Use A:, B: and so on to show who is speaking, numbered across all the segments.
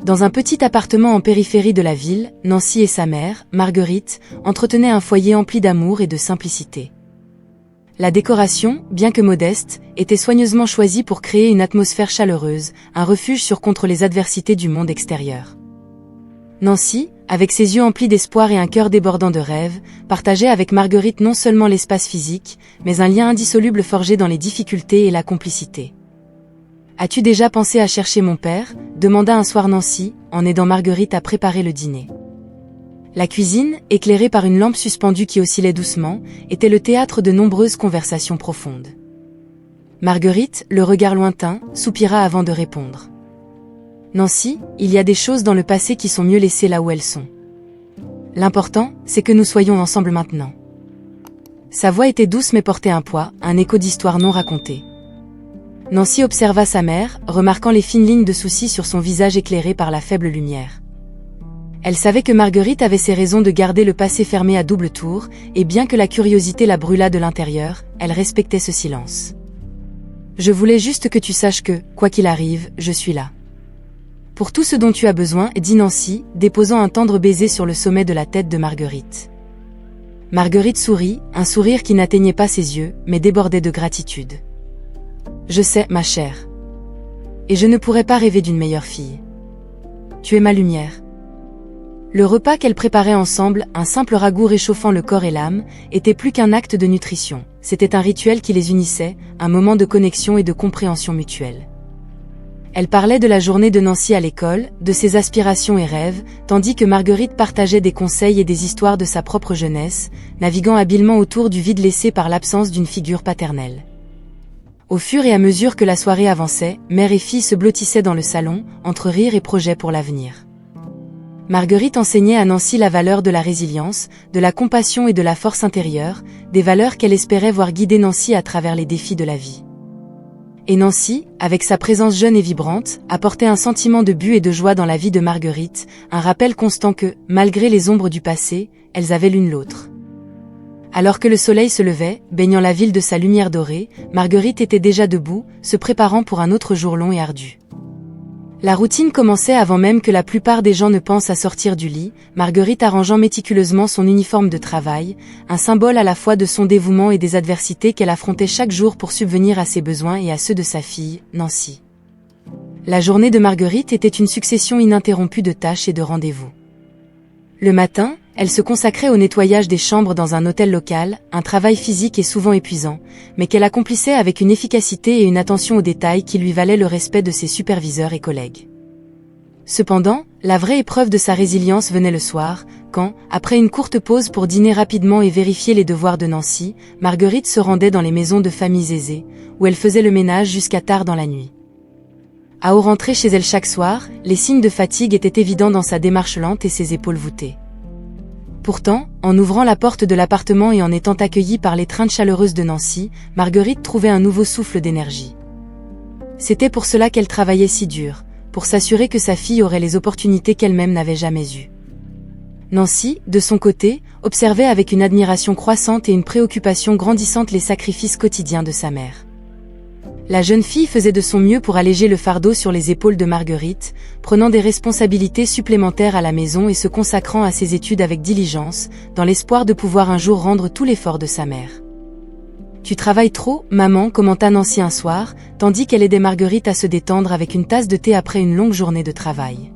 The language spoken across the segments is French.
A: Dans un petit appartement en périphérie de la ville, Nancy et sa mère, Marguerite, entretenaient un foyer empli d'amour et de simplicité. La décoration, bien que modeste, était soigneusement choisie pour créer une atmosphère chaleureuse, un refuge sûr contre les adversités du monde extérieur. Nancy, avec ses yeux emplis d'espoir et un cœur débordant de rêves, partageait avec Marguerite non seulement l'espace physique, mais un lien indissoluble forgé dans les difficultés et la complicité. « As-tu déjà pensé à chercher mon père ?» demanda un soir Nancy, en aidant Marguerite à préparer le dîner. La cuisine, éclairée par une lampe suspendue qui oscillait doucement, était le théâtre de nombreuses conversations profondes. Marguerite, le regard lointain, soupira avant de répondre. « Nancy, il y a des choses dans le passé qui sont mieux laissées là où elles sont. L'important, c'est que nous soyons ensemble maintenant. » Sa voix était douce mais portait un poids, un écho d'histoires non racontées. Nancy observa sa mère, remarquant les fines lignes de souci sur son visage éclairé par la faible lumière. Elle savait que Marguerite avait ses raisons de garder le passé fermé à double tour, et bien que la curiosité la brûlât de l'intérieur, elle respectait ce silence. « Je voulais juste que tu saches que, quoi qu'il arrive, je suis là. Pour tout ce dont tu as besoin, dit Nancy, déposant un tendre baiser sur le sommet de la tête de Marguerite. Marguerite sourit, un sourire qui n'atteignait pas ses yeux, mais débordait de gratitude. « Je sais, ma chère. Et je ne pourrais pas rêver d'une meilleure fille. Tu es ma lumière. » Le repas qu'elles préparaient ensemble, un simple ragoût réchauffant le corps et l'âme, était plus qu'un acte de nutrition. C'était un rituel qui les unissait, un moment de connexion et de compréhension mutuelle. Elle parlait de la journée de Nancy à l'école, de ses aspirations et rêves, tandis que Marguerite partageait des conseils et des histoires de sa propre jeunesse, naviguant habilement autour du vide laissé par l'absence d'une figure paternelle. Au fur et à mesure que la soirée avançait, mère et fille se blottissaient dans le salon, entre rires et projets pour l'avenir. Marguerite enseignait à Nancy la valeur de la résilience, de la compassion et de la force intérieure, des valeurs qu'elle espérait voir guider Nancy à travers les défis de la vie. Et Nancy, avec sa présence jeune et vibrante, apportait un sentiment de but et de joie dans la vie de Marguerite, un rappel constant que, malgré les ombres du passé, elles avaient l'une l'autre. Alors que le soleil se levait, baignant la ville de sa lumière dorée, Marguerite était déjà debout, se préparant pour un autre jour long et ardu. La routine commençait avant même que la plupart des gens ne pensent à sortir du lit, Marguerite arrangeant méticuleusement son uniforme de travail, un symbole à la fois de son dévouement et des adversités qu'elle affrontait chaque jour pour subvenir à ses besoins et à ceux de sa fille, Nancy. La journée de Marguerite était une succession ininterrompue de tâches et de rendez-vous. Le matin, elle se consacrait au nettoyage des chambres dans un hôtel local, un travail physique et souvent épuisant, mais qu'elle accomplissait avec une efficacité et une attention aux détails qui lui valaient le respect de ses superviseurs et collègues. Cependant, la vraie épreuve de sa résilience venait le soir, quand, après une courte pause pour dîner rapidement et vérifier les devoirs de Nancy, Marguerite se rendait dans les maisons de familles aisées, où elle faisait le ménage jusqu'à tard dans la nuit. À rentrer chez elle chaque soir, les signes de fatigue étaient évidents dans sa démarche lente et ses épaules voûtées. Pourtant, en ouvrant la porte de l'appartement et en étant accueillie par l'étreinte chaleureuse de Nancy, Marguerite trouvait un nouveau souffle d'énergie. C'était pour cela qu'elle travaillait si dur, pour s'assurer que sa fille aurait les opportunités qu'elle-même n'avait jamais eues. Nancy, de son côté, observait avec une admiration croissante et une préoccupation grandissante les sacrifices quotidiens de sa mère. La jeune fille faisait de son mieux pour alléger le fardeau sur les épaules de Marguerite, prenant des responsabilités supplémentaires à la maison et se consacrant à ses études avec diligence, dans l'espoir de pouvoir un jour rendre tout l'effort de sa mère. « Tu travailles trop, maman » commenta Nancy un soir, tandis qu'elle aidait Marguerite à se détendre avec une tasse de thé après une longue journée de travail.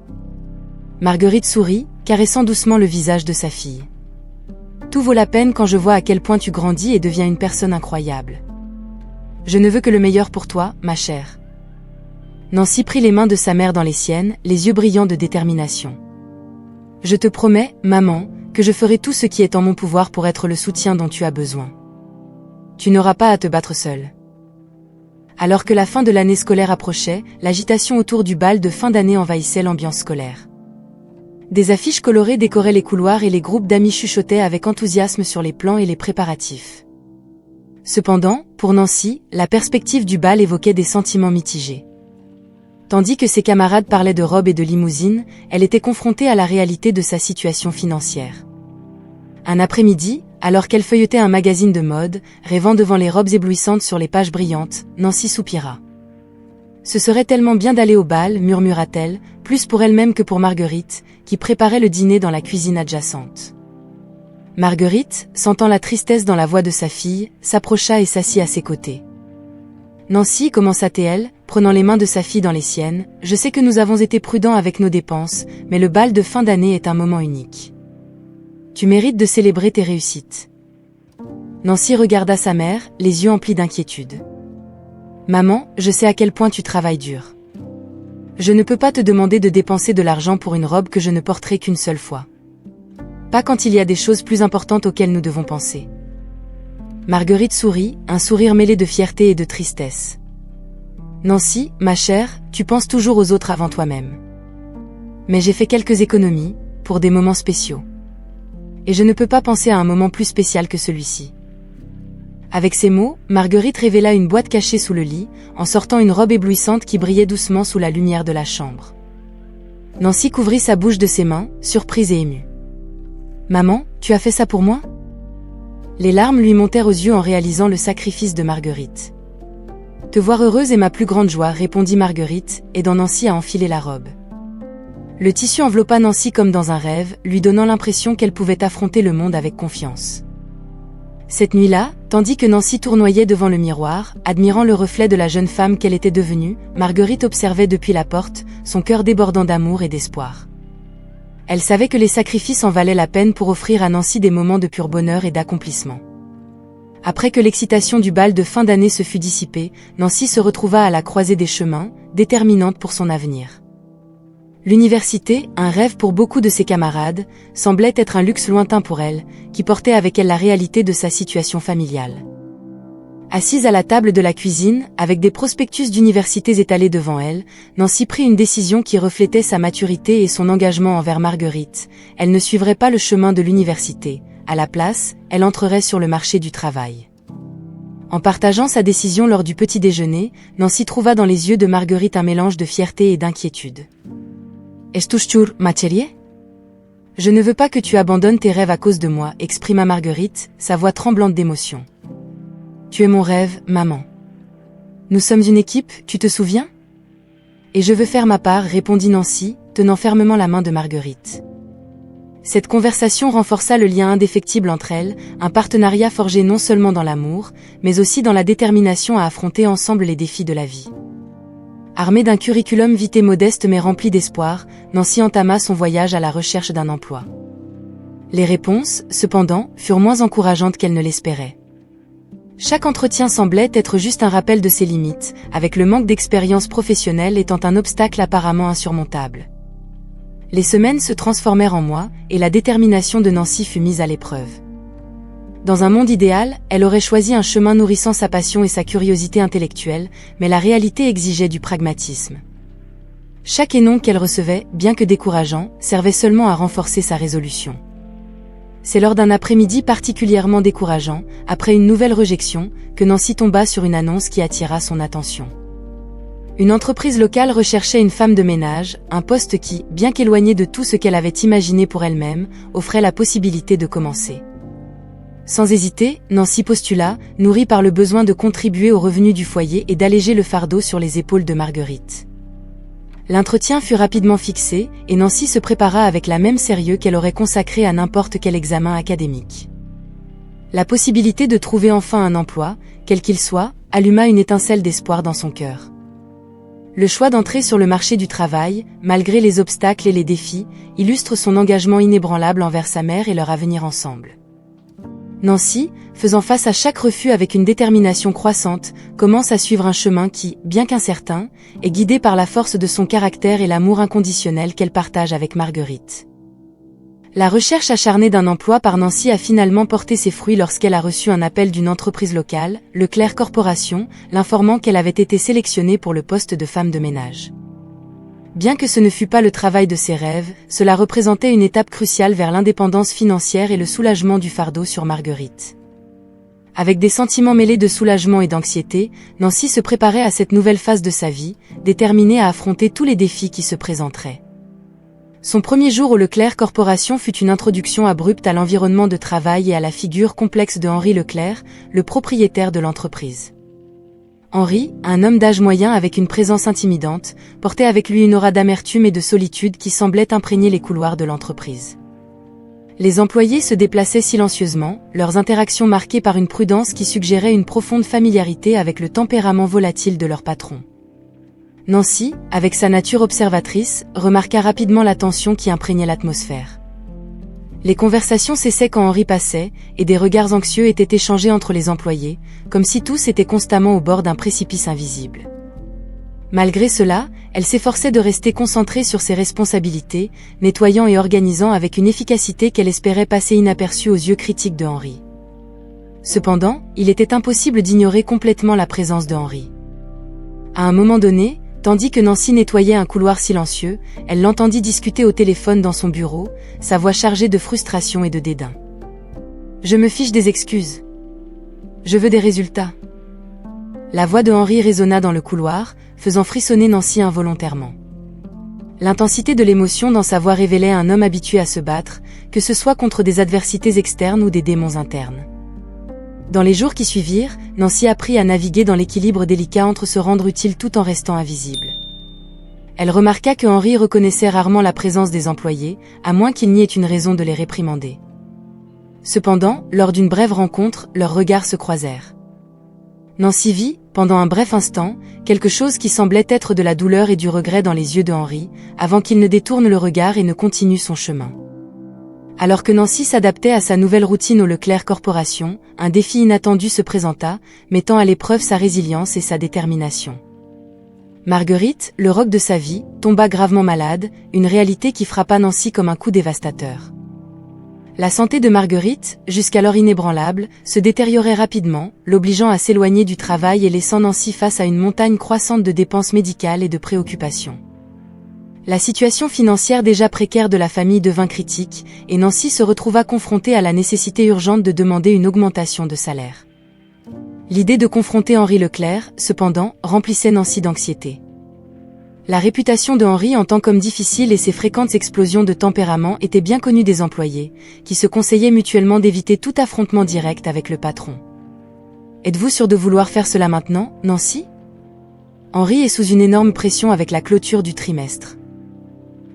A: Marguerite sourit, caressant doucement le visage de sa fille. « Tout vaut la peine quand je vois à quel point tu grandis et deviens une personne incroyable. Je ne veux que le meilleur pour toi, ma chère. » Nancy prit les mains de sa mère dans les siennes, les yeux brillants de détermination. « Je te promets, maman, que je ferai tout ce qui est en mon pouvoir pour être le soutien dont tu as besoin. Tu n'auras pas à te battre seule. » Alors que la fin de l'année scolaire approchait, l'agitation autour du bal de fin d'année envahissait l'ambiance scolaire. Des affiches colorées décoraient les couloirs et les groupes d'amis chuchotaient avec enthousiasme sur les plans et les préparatifs. Cependant, pour Nancy, la perspective du bal évoquait des sentiments mitigés. Tandis que ses camarades parlaient de robes et de limousines, elle était confrontée à la réalité de sa situation financière. Un après-midi, alors qu'elle feuilletait un magazine de mode, rêvant devant les robes éblouissantes sur les pages brillantes, Nancy soupira. Ce serait tellement bien d'aller au bal, murmura-t-elle, plus pour elle-même que pour Marguerite, qui préparait le dîner dans la cuisine adjacente. Marguerite, sentant la tristesse dans la voix de sa fille, s'approcha et s'assit à ses côtés. Nancy, commença-t-elle, prenant les mains de sa fille dans les siennes, je sais que nous avons été prudents avec nos dépenses, mais le bal de fin d'année est un moment unique. Tu mérites de célébrer tes réussites. Nancy regarda sa mère, les yeux emplis d'inquiétude. Maman, je sais à quel point tu travailles dur. Je ne peux pas te demander de dépenser de l'argent pour une robe que je ne porterai qu'une seule fois. Pas quand il y a des choses plus importantes auxquelles nous devons penser. Marguerite sourit, un sourire mêlé de fierté et de tristesse. Nancy, ma chère, tu penses toujours aux autres avant toi-même. Mais j'ai fait quelques économies, pour des moments spéciaux. Et je ne peux pas penser à un moment plus spécial que celui-ci. Avec ces mots, Marguerite révéla une boîte cachée sous le lit, en sortant une robe éblouissante qui brillait doucement sous la lumière de la chambre. Nancy couvrit sa bouche de ses mains, surprise et émue. « Maman, tu as fait ça pour moi ?» Les larmes lui montèrent aux yeux en réalisant le sacrifice de Marguerite. « Te voir heureuse est ma plus grande joie, » répondit Marguerite, aidant Nancy à enfiler la robe. Le tissu enveloppa Nancy comme dans un rêve, lui donnant l'impression qu'elle pouvait affronter le monde avec confiance. Cette nuit-là, tandis que Nancy tournoyait devant le miroir, admirant le reflet de la jeune femme qu'elle était devenue, Marguerite observait depuis la porte, son cœur débordant d'amour et d'espoir. Elle savait que les sacrifices en valaient la peine pour offrir à Nancy des moments de pur bonheur et d'accomplissement. Après que l'excitation du bal de fin d'année se fut dissipée, Nancy se retrouva à la croisée des chemins, déterminante pour son avenir. L'université, un rêve pour beaucoup de ses camarades, semblait être un luxe lointain pour elle, qui portait avec elle la réalité de sa situation familiale. Assise à la table de la cuisine, avec des prospectus d'universités étalés devant elle, Nancy prit une décision qui reflétait sa maturité et son engagement envers Marguerite. Elle ne suivrait pas le chemin de l'université. À la place, elle entrerait sur le marché du travail. En partageant sa décision lors du petit déjeuner, Nancy trouva dans les yeux de Marguerite un mélange de fierté et d'inquiétude. « Estás sûr, ma chérie ? Je ne veux pas que tu abandonnes tes rêves à cause de moi, » exprima Marguerite, sa voix tremblante d'émotion. « Tu es mon rêve, maman. Nous sommes une équipe, tu te souviens ? Et je veux faire ma part, » répondit Nancy, tenant fermement la main de Marguerite. Cette conversation renforça le lien indéfectible entre elles, un partenariat forgé non seulement dans l'amour, mais aussi dans la détermination à affronter ensemble les défis de la vie. Armée d'un curriculum vitae modeste mais rempli d'espoir, Nancy entama son voyage à la recherche d'un emploi. Les réponses, cependant, furent moins encourageantes qu'elle ne l'espérait. Chaque entretien semblait être juste un rappel de ses limites, avec le manque d'expérience professionnelle étant un obstacle apparemment insurmontable. Les semaines se transformèrent en mois, et la détermination de Nancy fut mise à l'épreuve. Dans un monde idéal, elle aurait choisi un chemin nourrissant sa passion et sa curiosité intellectuelle, mais la réalité exigeait du pragmatisme. Chaque énon qu'elle recevait, bien que décourageant, servait seulement à renforcer sa résolution. C'est lors d'un après-midi particulièrement décourageant, après une nouvelle rejection, que Nancy tomba sur une annonce qui attira son attention. Une entreprise locale recherchait une femme de ménage, un poste qui, bien qu'éloigné de tout ce qu'elle avait imaginé pour elle-même, offrait la possibilité de commencer. Sans hésiter, Nancy postula, nourrie par le besoin de contribuer aux revenus du foyer et d'alléger le fardeau sur les épaules de Marguerite. L'entretien fut rapidement fixé, et Nancy se prépara avec la même sérieux qu'elle aurait consacré à n'importe quel examen académique. La possibilité de trouver enfin un emploi, quel qu'il soit, alluma une étincelle d'espoir dans son cœur. Le choix d'entrer sur le marché du travail, malgré les obstacles et les défis, illustre son engagement inébranlable envers sa mère et leur avenir ensemble. Nancy, faisant face à chaque refus avec une détermination croissante, commence à suivre un chemin qui, bien qu'incertain, est guidé par la force de son caractère et l'amour inconditionnel qu'elle partage avec Marguerite. La recherche acharnée d'un emploi par Nancy a finalement porté ses fruits lorsqu'elle a reçu un appel d'une entreprise locale, Leclerc Corporation, l'informant qu'elle avait été sélectionnée pour le poste de femme de ménage. Bien que ce ne fût pas le travail de ses rêves, cela représentait une étape cruciale vers l'indépendance financière et le soulagement du fardeau sur Marguerite. Avec des sentiments mêlés de soulagement et d'anxiété, Nancy se préparait à cette nouvelle phase de sa vie, déterminée à affronter tous les défis qui se présenteraient. Son premier jour au Leclerc Corporation fut une introduction abrupte à l'environnement de travail et à la figure complexe de Henri Leclerc, le propriétaire de l'entreprise. Henri, un homme d'âge moyen avec une présence intimidante, portait avec lui une aura d'amertume et de solitude qui semblait imprégner les couloirs de l'entreprise. Les employés se déplaçaient silencieusement, leurs interactions marquées par une prudence qui suggérait une profonde familiarité avec le tempérament volatile de leur patron. Nancy, avec sa nature observatrice, remarqua rapidement la tension qui imprégnait l'atmosphère. Les conversations cessaient quand Henri passait, et des regards anxieux étaient échangés entre les employés, comme si tous étaient constamment au bord d'un précipice invisible. Malgré cela, elle s'efforçait de rester concentrée sur ses responsabilités, nettoyant et organisant avec une efficacité qu'elle espérait passer inaperçue aux yeux critiques de Henri. Cependant, il était impossible d'ignorer complètement la présence de Henri. À un moment donné, tandis que Nancy nettoyait un couloir silencieux, elle l'entendit discuter au téléphone dans son bureau, sa voix chargée de frustration et de dédain. « Je me fiche des excuses. Je veux des résultats. » La voix de Henri résonna dans le couloir, faisant frissonner Nancy involontairement. L'intensité de l'émotion dans sa voix révélait un homme habitué à se battre, que ce soit contre des adversités externes ou des démons internes. Dans les jours qui suivirent, Nancy apprit à naviguer dans l'équilibre délicat entre se rendre utile tout en restant invisible. Elle remarqua que Henri reconnaissait rarement la présence des employés, à moins qu'il n'y ait une raison de les réprimander. Cependant, lors d'une brève rencontre, leurs regards se croisèrent. Nancy vit, pendant un bref instant, quelque chose qui semblait être de la douleur et du regret dans les yeux de Henri, avant qu'il ne détourne le regard et ne continue son chemin. Alors que Nancy s'adaptait à sa nouvelle routine au Leclerc Corporation, un défi inattendu se présenta, mettant à l'épreuve sa résilience et sa détermination. Marguerite, le roc de sa vie, tomba gravement malade, une réalité qui frappa Nancy comme un coup dévastateur. La santé de Marguerite, jusqu'alors inébranlable, se détériorait rapidement, l'obligeant à s'éloigner du travail et laissant Nancy face à une montagne croissante de dépenses médicales et de préoccupations. La situation financière déjà précaire de la famille devint critique, et Nancy se retrouva confrontée à la nécessité urgente de demander une augmentation de salaire. L'idée de confronter Henri Leclerc, cependant, remplissait Nancy d'anxiété. La réputation de Henri en tant qu'homme difficile et ses fréquentes explosions de tempérament étaient bien connues des employés, qui se conseillaient mutuellement d'éviter tout affrontement direct avec le patron. « Êtes-vous sûr de vouloir faire cela maintenant, Nancy ?» Henri est sous une énorme pression avec la clôture du trimestre.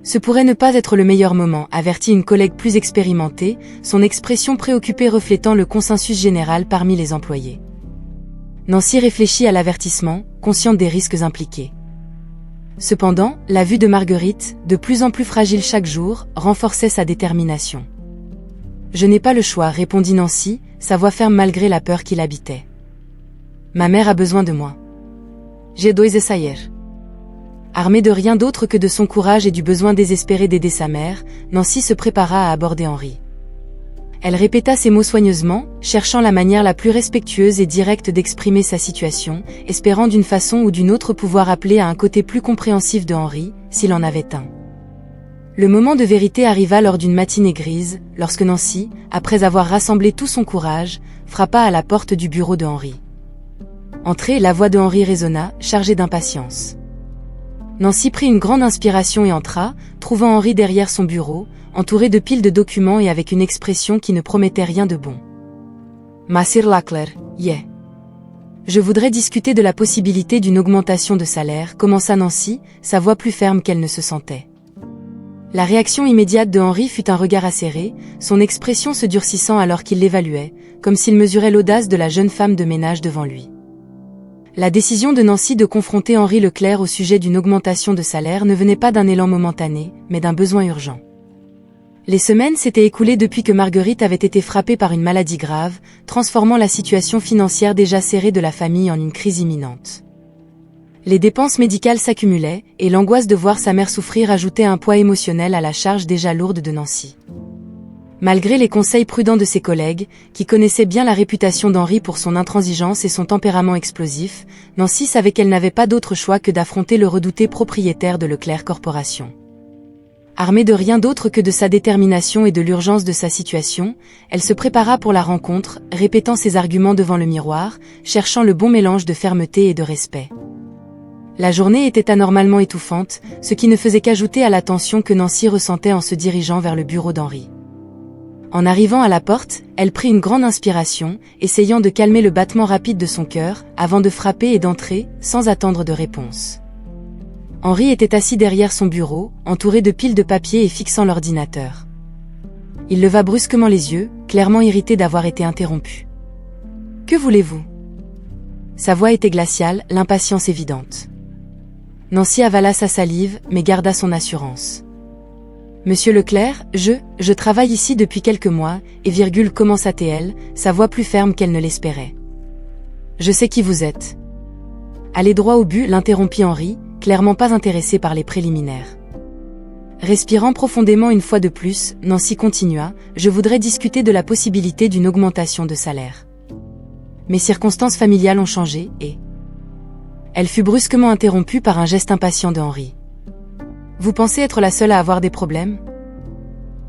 A: Ce pourrait ne pas être le meilleur moment, avertit une collègue plus expérimentée, son expression préoccupée reflétant le consensus général parmi les employés. Nancy réfléchit à l'avertissement, consciente des risques impliqués. Cependant, la vue de Marguerite, de plus en plus fragile chaque jour, renforçait sa détermination. « Je n'ai pas le choix, répondit Nancy, sa voix ferme malgré la peur qui l'habitait. Ma mère a besoin de moi. Je dois essayer. » Armée de rien d'autre que de son courage et du besoin désespéré d'aider sa mère, Nancy se prépara à aborder Henri. Elle répéta ces mots soigneusement, cherchant la manière la plus respectueuse et directe d'exprimer sa situation, espérant d'une façon ou d'une autre pouvoir appeler à un côté plus compréhensif de Henri, s'il en avait un. Le moment de vérité arriva lors d'une matinée grise, lorsque Nancy, après avoir rassemblé tout son courage, frappa à la porte du bureau de Henri. Entrée, la voix de Henri résonna, chargée d'impatience. Nancy prit une grande inspiration et entra, trouvant Henri derrière son bureau, entouré de piles de documents et avec une expression qui ne promettait rien de bon. « Monsieur Leclerc, yeah. Je voudrais discuter de la possibilité d'une augmentation de salaire, commença Nancy, sa voix plus ferme qu'elle ne se sentait. La réaction immédiate de Henri fut un regard acéré, son expression se durcissant alors qu'il l'évaluait, comme s'il mesurait l'audace de la jeune femme de ménage devant lui. La décision de Nancy de confronter Henri Leclerc au sujet d'une augmentation de salaire ne venait pas d'un élan momentané, mais d'un besoin urgent. Les semaines s'étaient écoulées depuis que Marguerite avait été frappée par une maladie grave, transformant la situation financière déjà serrée de la famille en une crise imminente. Les dépenses médicales s'accumulaient, et l'angoisse de voir sa mère souffrir ajoutait un poids émotionnel à la charge déjà lourde de Nancy. Malgré les conseils prudents de ses collègues, qui connaissaient bien la réputation d'Henri pour son intransigeance et son tempérament explosif, Nancy savait qu'elle n'avait pas d'autre choix que d'affronter le redouté propriétaire de Leclerc Corporation. Armée de rien d'autre que de sa détermination et de l'urgence de sa situation, elle se prépara pour la rencontre, répétant ses arguments devant le miroir, cherchant le bon mélange de fermeté et de respect. La journée était anormalement étouffante, ce qui ne faisait qu'ajouter à la tension que Nancy ressentait en se dirigeant vers le bureau d'Henri. En arrivant à la porte, elle prit une grande inspiration, essayant de calmer le battement rapide de son cœur, avant de frapper et d'entrer, sans attendre de réponse. Henri était assis derrière son bureau, entouré de piles de papier et fixant l'ordinateur. Il leva brusquement les yeux, clairement irrité d'avoir été interrompu. « Que voulez-vous » Sa voix était glaciale, l'impatience évidente. Nancy avala sa salive, mais garda son assurance. « Monsieur Leclerc, je travaille ici depuis quelques mois, et commença-t-elle, sa voix plus ferme qu'elle ne l'espérait. Je sais qui vous êtes. » Allez droit au but, l'interrompit Henri, clairement pas intéressé par les préliminaires. Respirant profondément une fois de plus, Nancy continua, « Je voudrais discuter de la possibilité d'une augmentation de salaire. Mes circonstances familiales ont changé, et... » Elle fut brusquement interrompue par un geste impatient de Henri. « Vous pensez être la seule à avoir des problèmes ?»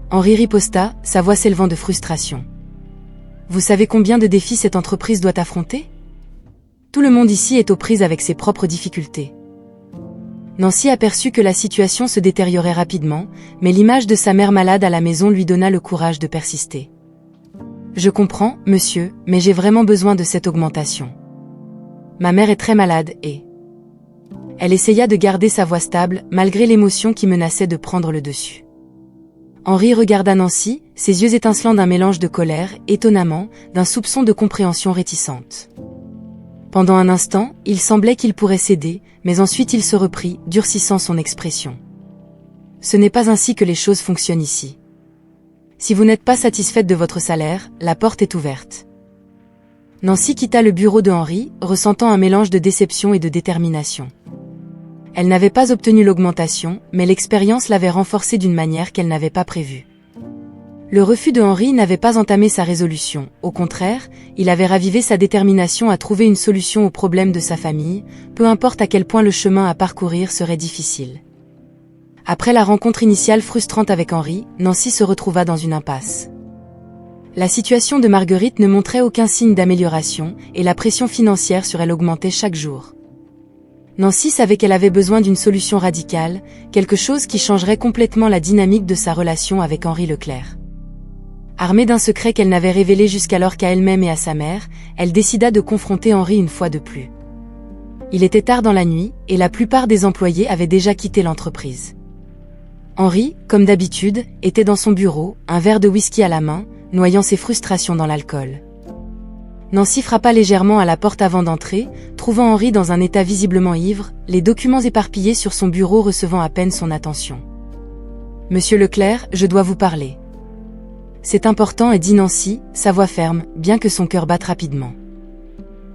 A: Henri riposta, sa voix s'élevant de frustration. « Vous savez combien de défis cette entreprise doit affronter ? Tout le monde ici est aux prises avec ses propres difficultés. » Nancy aperçut que la situation se détériorait rapidement, mais l'image de sa mère malade à la maison lui donna le courage de persister. « Je comprends, monsieur, mais j'ai vraiment besoin de cette augmentation. Ma mère est très malade et... » Elle essaya de garder sa voix stable, malgré l'émotion qui menaçait de prendre le dessus. Henri regarda Nancy, ses yeux étincelant d'un mélange de colère, étonnamment, d'un soupçon de compréhension réticente. Pendant un instant, il semblait qu'il pourrait céder, mais ensuite il se reprit, durcissant son expression. « Ce n'est pas ainsi que les choses fonctionnent ici. Si vous n'êtes pas satisfaite de votre salaire, la porte est ouverte. » Nancy quitta le bureau de Henri, ressentant un mélange de déception et de détermination. Elle n'avait pas obtenu l'augmentation, mais l'expérience l'avait renforcée d'une manière qu'elle n'avait pas prévue. Le refus de Henri n'avait pas entamé sa résolution, au contraire, il avait ravivé sa détermination à trouver une solution aux problèmes de sa famille, peu importe à quel point le chemin à parcourir serait difficile. Après la rencontre initiale frustrante avec Henri, Nancy se retrouva dans une impasse. La situation de Marguerite ne montrait aucun signe d'amélioration, et la pression financière sur elle augmentait chaque jour. Nancy savait qu'elle avait besoin d'une solution radicale, quelque chose qui changerait complètement la dynamique de sa relation avec Henri Leclerc. Armée d'un secret qu'elle n'avait révélé jusqu'alors qu'à elle-même et à sa mère, elle décida de confronter Henri une fois de plus. Il était tard dans la nuit, et la plupart des employés avaient déjà quitté l'entreprise. Henri, comme d'habitude, était dans son bureau, un verre de whisky à la main, noyant ses frustrations dans l'alcool. Nancy frappa légèrement à la porte avant d'entrer, trouvant Henri dans un état visiblement ivre, les documents éparpillés sur son bureau recevant à peine son attention. « Monsieur Leclerc, je dois vous parler. » C'est important, dit Nancy, sa voix ferme, bien que son cœur batte rapidement.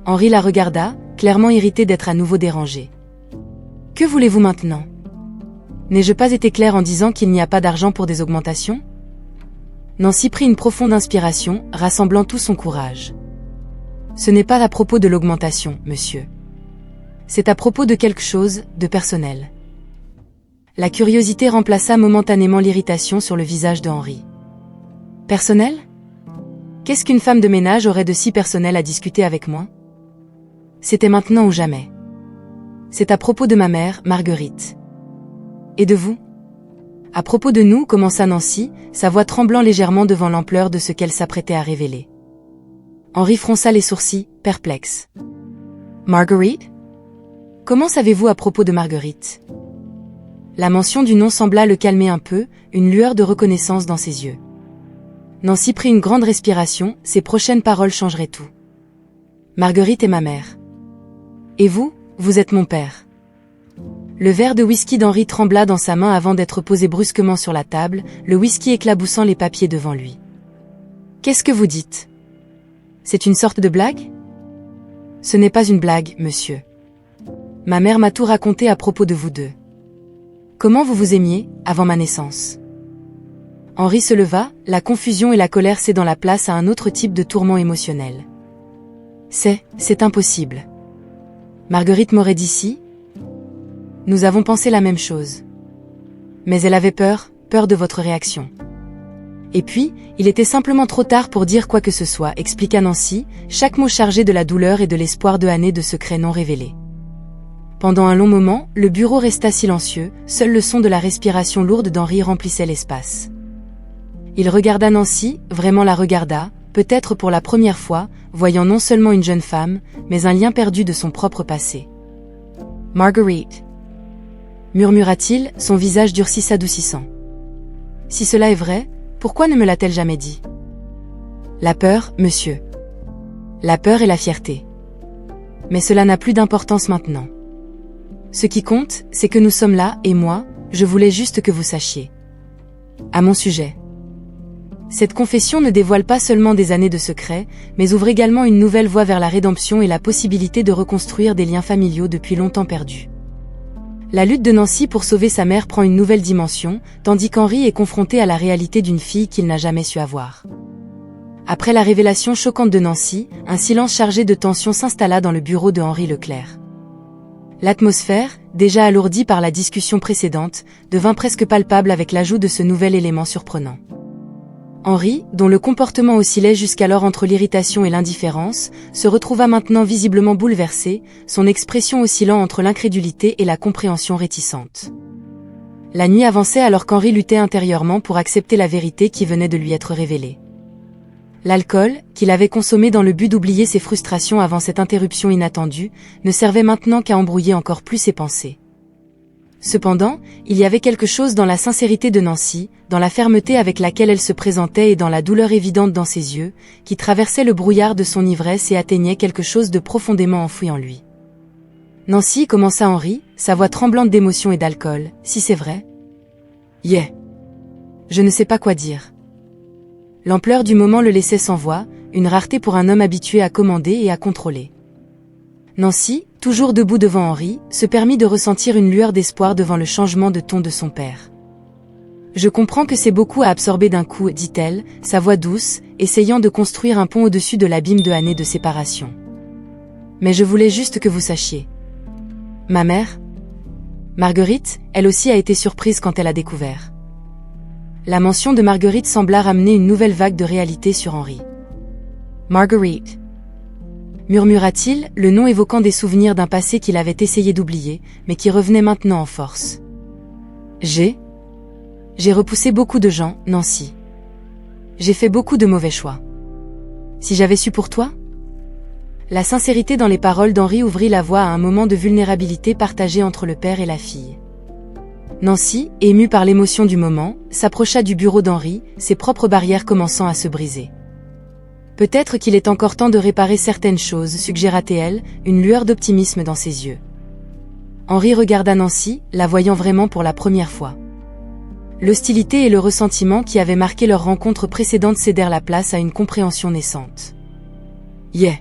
A: Henri la regarda, clairement irrité d'être à nouveau dérangé. « Que voulez-vous maintenant ? N'ai-je pas été clair en disant qu'il n'y a pas d'argent pour des augmentations ?» Nancy prit une profonde inspiration, rassemblant tout son courage. « Ce n'est pas à propos de l'augmentation, monsieur. C'est à propos de quelque chose, de personnel. » La curiosité remplaça momentanément l'irritation sur le visage de Henri. « Personnel ? Qu'est-ce qu'une femme de ménage aurait de si personnel à discuter avec moi ? C'était maintenant ou jamais. C'est à propos de ma mère, Marguerite. Et de vous ? À propos de nous, commença Nancy, sa voix tremblant légèrement devant l'ampleur de ce qu'elle s'apprêtait à révéler. Henri fronça les sourcils, perplexe. « Marguerite ? Comment savez-vous à propos de Marguerite ?» La mention du nom sembla le calmer un peu, une lueur de reconnaissance dans ses yeux. Nancy prit une grande respiration, ses prochaines paroles changeraient tout. « Marguerite est ma mère. Et vous, vous êtes mon père. » Le verre de whisky d'Henri trembla dans sa main avant d'être posé brusquement sur la table, le whisky éclaboussant les papiers devant lui. « Qu'est-ce que vous dites ? C'est une sorte de blague ? » Ce n'est pas une blague, monsieur. Ma mère m'a tout raconté à propos de vous deux. Comment vous vous aimiez, avant ma naissance ? Henri se leva, la confusion et la colère cédant la place à un autre type de tourment émotionnel. C'est impossible. Marguerite m'aurait dit si ? Nous avons pensé la même chose. Mais elle avait peur de votre réaction. Et puis, il était simplement trop tard pour dire quoi que ce soit, expliqua Nancy, chaque mot chargé de la douleur et de l'espoir de années de secrets non révélés. Pendant un long moment, le bureau resta silencieux, seul le son de la respiration lourde d'Henri remplissait l'espace. Il regarda Nancy, vraiment la regarda, peut-être pour la première fois, voyant non seulement une jeune femme, mais un lien perdu de son propre passé. « Marguerite » murmura-t-il, son visage durci s'adoucissant. « Si cela est vrai, pourquoi ne me l'a-t-elle jamais dit ?»« La peur, monsieur. La peur et la fierté. Mais cela n'a plus d'importance maintenant. Ce qui compte, c'est que nous sommes là, et moi, je voulais juste que vous sachiez. À mon sujet. Cette confession ne dévoile pas seulement des années de secret, mais ouvre également une nouvelle voie vers la rédemption et la possibilité de reconstruire des liens familiaux depuis longtemps perdus. La lutte de Nancy pour sauver sa mère prend une nouvelle dimension, tandis qu'Henri est confronté à la réalité d'une fille qu'il n'a jamais su avoir. Après la révélation choquante de Nancy, un silence chargé de tension s'installa dans le bureau de Henri Leclerc. L'atmosphère, déjà alourdie par la discussion précédente, devint presque palpable avec l'ajout de ce nouvel élément surprenant. Henri, dont le comportement oscillait jusqu'alors entre l'irritation et l'indifférence, se retrouva maintenant visiblement bouleversé, son expression oscillant entre l'incrédulité et la compréhension réticente. La nuit avançait alors qu'Henri luttait intérieurement pour accepter la vérité qui venait de lui être révélée. L'alcool, qu'il avait consommé dans le but d'oublier ses frustrations avant cette interruption inattendue, ne servait maintenant qu'à embrouiller encore plus ses pensées. Cependant, il y avait quelque chose dans la sincérité de Nancy, dans la fermeté avec laquelle elle se présentait et dans la douleur évidente dans ses yeux, qui traversait le brouillard de son ivresse et atteignait quelque chose de profondément enfoui en lui. « Nancy, » commença Henri, sa voix tremblante d'émotion et d'alcool, « si c'est vrai ?» « Yeah. » Je ne sais pas quoi dire. L'ampleur du moment le laissait sans voix, une rareté pour un homme habitué à commander et à contrôler. Nancy, toujours debout devant Henri, se permit de ressentir une lueur d'espoir devant le changement de ton de son père. « Je comprends que c'est beaucoup à absorber d'un coup, » dit-elle, sa voix douce, essayant de construire un pont au-dessus de l'abîme de années de séparation. « Mais je voulais juste que vous sachiez. Ma mère, Marguerite, elle aussi a été surprise quand elle a découvert. » La mention de Marguerite sembla ramener une nouvelle vague de réalité sur Henri. « Marguerite » murmura-t-il, le nom évoquant des souvenirs d'un passé qu'il avait essayé d'oublier, mais qui revenait maintenant en force. J'ai repoussé beaucoup de gens, Nancy. J'ai fait beaucoup de mauvais choix. Si j'avais su pour toi ? La sincérité dans les paroles d'Henri ouvrit la voie à un moment de vulnérabilité partagé entre le père et la fille. Nancy, émue par l'émotion du moment, s'approcha du bureau d'Henri, ses propres barrières commençant à se briser. Peut-être qu'il est encore temps de réparer certaines choses, suggéra-t-elle, une lueur d'optimisme dans ses yeux. Henri regarda Nancy, la voyant vraiment pour la première fois. L'hostilité et le ressentiment qui avaient marqué leur rencontre précédente cédèrent la place à une compréhension naissante. « Yeah.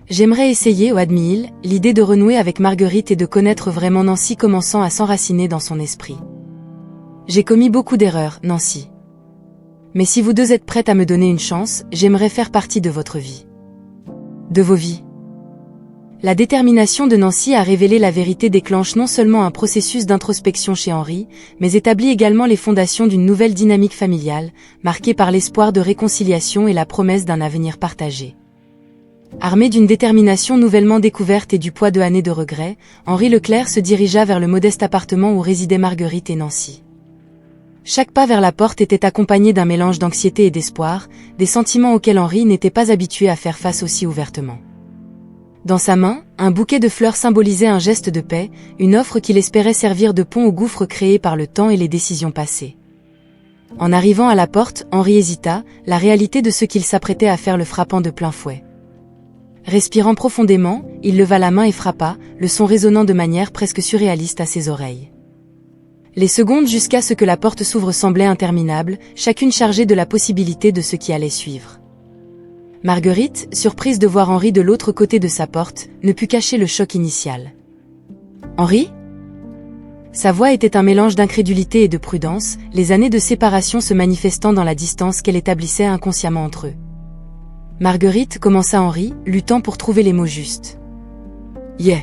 A: J'aimerais essayer, admit-il, l'idée de renouer avec Marguerite et de connaître vraiment Nancy commençant à s'enraciner dans son esprit. J'ai commis beaucoup d'erreurs, Nancy. Mais si vous deux êtes prêtes à me donner une chance, j'aimerais faire partie de votre vie. De vos vies. » La détermination de Nancy à révéler la vérité déclenche non seulement un processus d'introspection chez Henri, mais établit également les fondations d'une nouvelle dynamique familiale, marquée par l'espoir de réconciliation et la promesse d'un avenir partagé. Armé d'une détermination nouvellement découverte et du poids de années de regrets, Henri Leclerc se dirigea vers le modeste appartement où résidaient Marguerite et Nancy. Chaque pas vers la porte était accompagné d'un mélange d'anxiété et d'espoir, des sentiments auxquels Henri n'était pas habitué à faire face aussi ouvertement. Dans sa main, un bouquet de fleurs symbolisait un geste de paix, une offre qu'il espérait servir de pont au gouffre créé par le temps et les décisions passées. En arrivant à la porte, Henri hésita, la réalité de ce qu'il s'apprêtait à faire le frappant de plein fouet. Respirant profondément, il leva la main et frappa, le son résonnant de manière presque surréaliste à ses oreilles. Les secondes jusqu'à ce que la porte s'ouvre semblaient interminables, chacune chargée de la possibilité de ce qui allait suivre. Marguerite, surprise de voir Henri de l'autre côté de sa porte, ne put cacher le choc initial. « Henri ?» Sa voix était un mélange d'incrédulité et de prudence, les années de séparation se manifestant dans la distance qu'elle établissait inconsciemment entre eux. Marguerite, commença Henri, luttant pour trouver les mots justes. « Yeah.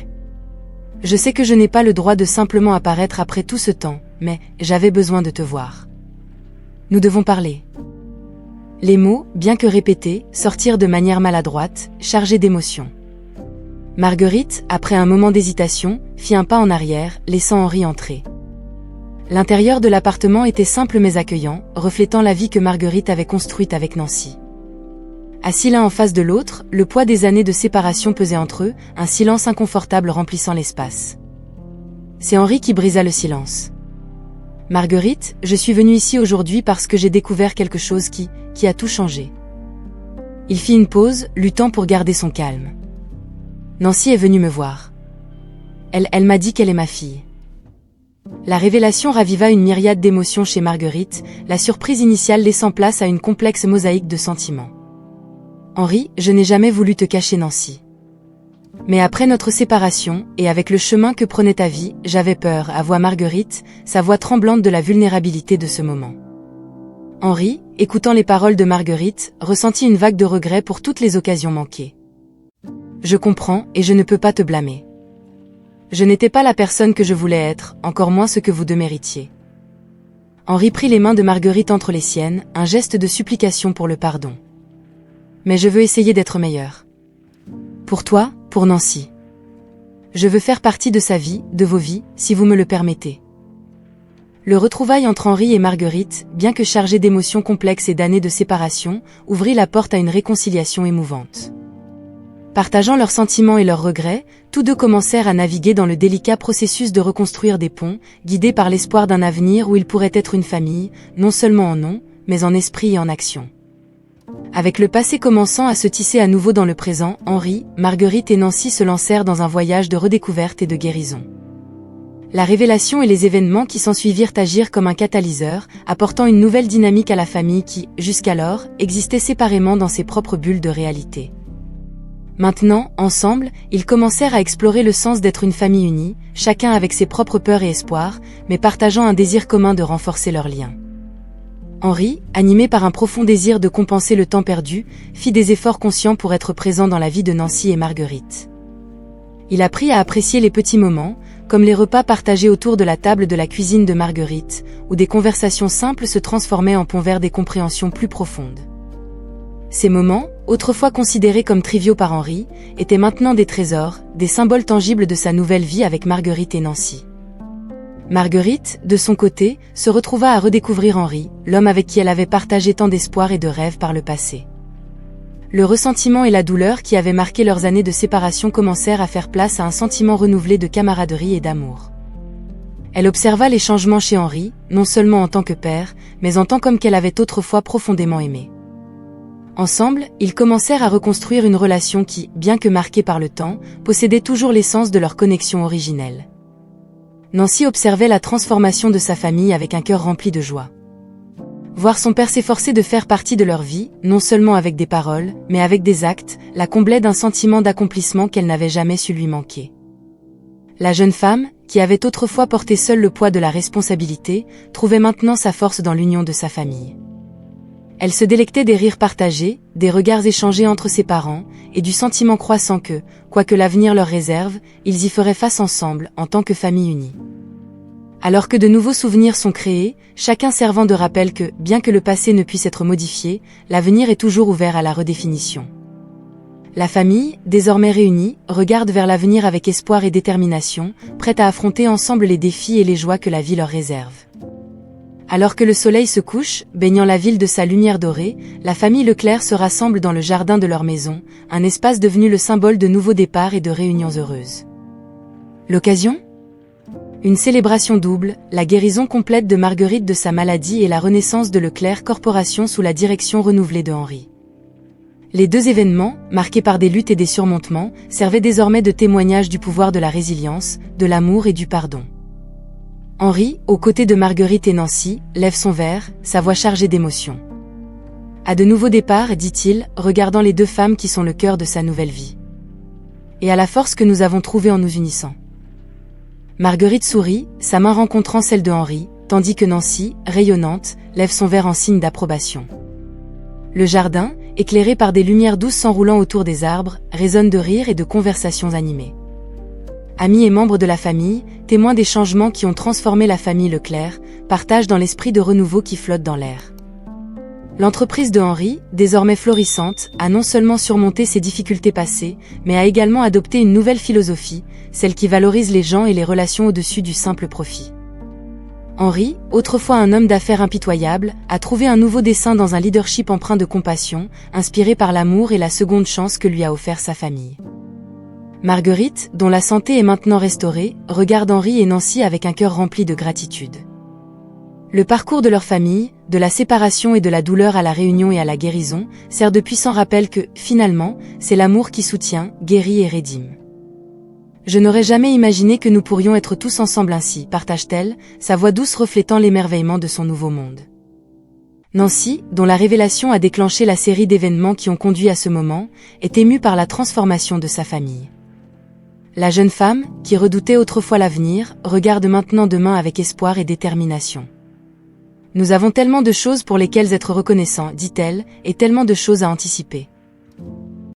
A: Je sais que je n'ai pas le droit de simplement apparaître après tout ce temps, mais j'avais besoin de te voir. Nous devons parler. » Les mots, bien que répétés, sortirent de manière maladroite, chargés d'émotion. Marguerite, après un moment d'hésitation, fit un pas en arrière, laissant Henri entrer. L'intérieur de l'appartement était simple mais accueillant, reflétant la vie que Marguerite avait construite avec Nancy. Assis l'un en face de l'autre, le poids des années de séparation pesait entre eux, un silence inconfortable remplissant l'espace. C'est Henri qui brisa le silence. « Marguerite, je suis venue ici aujourd'hui parce que j'ai découvert quelque chose qui a tout changé. » Il fit une pause, luttant pour garder son calme. « Nancy est venue me voir. Elle m'a dit qu'elle est ma fille. » La révélation raviva une myriade d'émotions chez Marguerite, la surprise initiale laissant place à une complexe mosaïque de sentiments. Henri, je n'ai jamais voulu te cacher Nancy. Mais après notre séparation, et avec le chemin que prenait ta vie, j'avais peur, avoua Marguerite, sa voix tremblante de la vulnérabilité de ce moment. Henri, écoutant les paroles de Marguerite, ressentit une vague de regret pour toutes les occasions manquées. Je comprends, et je ne peux pas te blâmer. Je n'étais pas la personne que je voulais être, encore moins ce que vous deux méritiez. Henri prit les mains de Marguerite entre les siennes, un geste de supplication pour le pardon. Mais je veux essayer d'être meilleur. Pour toi, pour Nancy. Je veux faire partie de sa vie, de vos vies, si vous me le permettez. Le retrouvaille entre Henri et Marguerite, bien que chargé d'émotions complexes et d'années de séparation, ouvrit la porte à une réconciliation émouvante. Partageant leurs sentiments et leurs regrets, tous deux commencèrent à naviguer dans le délicat processus de reconstruire des ponts, guidés par l'espoir d'un avenir où ils pourraient être une famille, non seulement en nom, mais en esprit et en action. Avec le passé commençant à se tisser à nouveau dans le présent, Henri, Marguerite et Nancy se lancèrent dans un voyage de redécouverte et de guérison. La révélation et les événements qui s'ensuivirent agirent comme un catalyseur, apportant une nouvelle dynamique à la famille qui, jusqu'alors, existait séparément dans ses propres bulles de réalité. Maintenant, ensemble, ils commencèrent à explorer le sens d'être une famille unie, chacun avec ses propres peurs et espoirs, mais partageant un désir commun de renforcer leurs liens. Henri, animé par un profond désir de compenser le temps perdu, fit des efforts conscients pour être présent dans la vie de Nancy et Marguerite. Il apprit à apprécier les petits moments, comme les repas partagés autour de la table de la cuisine de Marguerite, où des conversations simples se transformaient en ponts vers des compréhensions plus profondes. Ces moments, autrefois considérés comme triviaux par Henri, étaient maintenant des trésors, des symboles tangibles de sa nouvelle vie avec Marguerite et Nancy. Marguerite, de son côté, se retrouva à redécouvrir Henri, l'homme avec qui elle avait partagé tant d'espoir et de rêves par le passé. Le ressentiment et la douleur qui avaient marqué leurs années de séparation commencèrent à faire place à un sentiment renouvelé de camaraderie et d'amour. Elle observa les changements chez Henri, non seulement en tant que père, mais en tant qu'homme qu'elle avait autrefois profondément aimé. Ensemble, ils commencèrent à reconstruire une relation qui, bien que marquée par le temps, possédait toujours l'essence de leur connexion originelle. Nancy observait la transformation de sa famille avec un cœur rempli de joie. Voir son père s'efforcer de faire partie de leur vie, non seulement avec des paroles, mais avec des actes, la comblait d'un sentiment d'accomplissement qu'elle n'avait jamais su lui manquer. La jeune femme, qui avait autrefois porté seule le poids de la responsabilité, trouvait maintenant sa force dans l'union de sa famille. Elle se délectait des rires partagés, des regards échangés entre ses parents, et du sentiment croissant que, quoi que l'avenir leur réserve, ils y feraient face ensemble, en tant que famille unie. Alors que de nouveaux souvenirs sont créés, chacun servant de rappel que, bien que le passé ne puisse être modifié, l'avenir est toujours ouvert à la redéfinition. La famille, désormais réunie, regarde vers l'avenir avec espoir et détermination, prête à affronter ensemble les défis et les joies que la vie leur réserve. Alors que le soleil se couche, baignant la ville de sa lumière dorée, la famille Leclerc se rassemble dans le jardin de leur maison, un espace devenu le symbole de nouveaux départs et de réunions heureuses. L'occasion ? Une célébration double, la guérison complète de Marguerite de sa maladie et la renaissance de Leclerc Corporation sous la direction renouvelée de Henri. Les deux événements, marqués par des luttes et des surmontements, servaient désormais de témoignage du pouvoir de la résilience, de l'amour et du pardon. Henri, aux côtés de Marguerite et Nancy, lève son verre, sa voix chargée d'émotion. À de nouveaux départs, dit-il, regardant les deux femmes qui sont le cœur de sa nouvelle vie. Et à la force que nous avons trouvée en nous unissant. Marguerite sourit, sa main rencontrant celle de Henri, tandis que Nancy, rayonnante, lève son verre en signe d'approbation. Le jardin, éclairé par des lumières douces s'enroulant autour des arbres, résonne de rires et de conversations animées. Amis et membres de la famille, témoins des changements qui ont transformé la famille Leclerc, partagent dans l'esprit de renouveau qui flotte dans l'air. L'entreprise de Henri, désormais florissante, a non seulement surmonté ses difficultés passées, mais a également adopté une nouvelle philosophie, celle qui valorise les gens et les relations au-dessus du simple profit. Henri, autrefois un homme d'affaires impitoyable, a trouvé un nouveau dessein dans un leadership empreint de compassion, inspiré par l'amour et la seconde chance que lui a offert sa famille. Marguerite, dont la santé est maintenant restaurée, regarde Henri et Nancy avec un cœur rempli de gratitude. Le parcours de leur famille, de la séparation et de la douleur à la réunion et à la guérison, sert de puissant rappel que, finalement, c'est l'amour qui soutient, guérit et rédime. Je n'aurais jamais imaginé que nous pourrions être tous ensemble ainsi, partage-t-elle, sa voix douce reflétant l'émerveillement de son nouveau monde. Nancy, dont la révélation a déclenché la série d'événements qui ont conduit à ce moment, est émue par la transformation de sa famille. La jeune femme, qui redoutait autrefois l'avenir, regarde maintenant demain avec espoir et détermination. Nous avons tellement de choses pour lesquelles être reconnaissants, dit-elle, et tellement de choses à anticiper.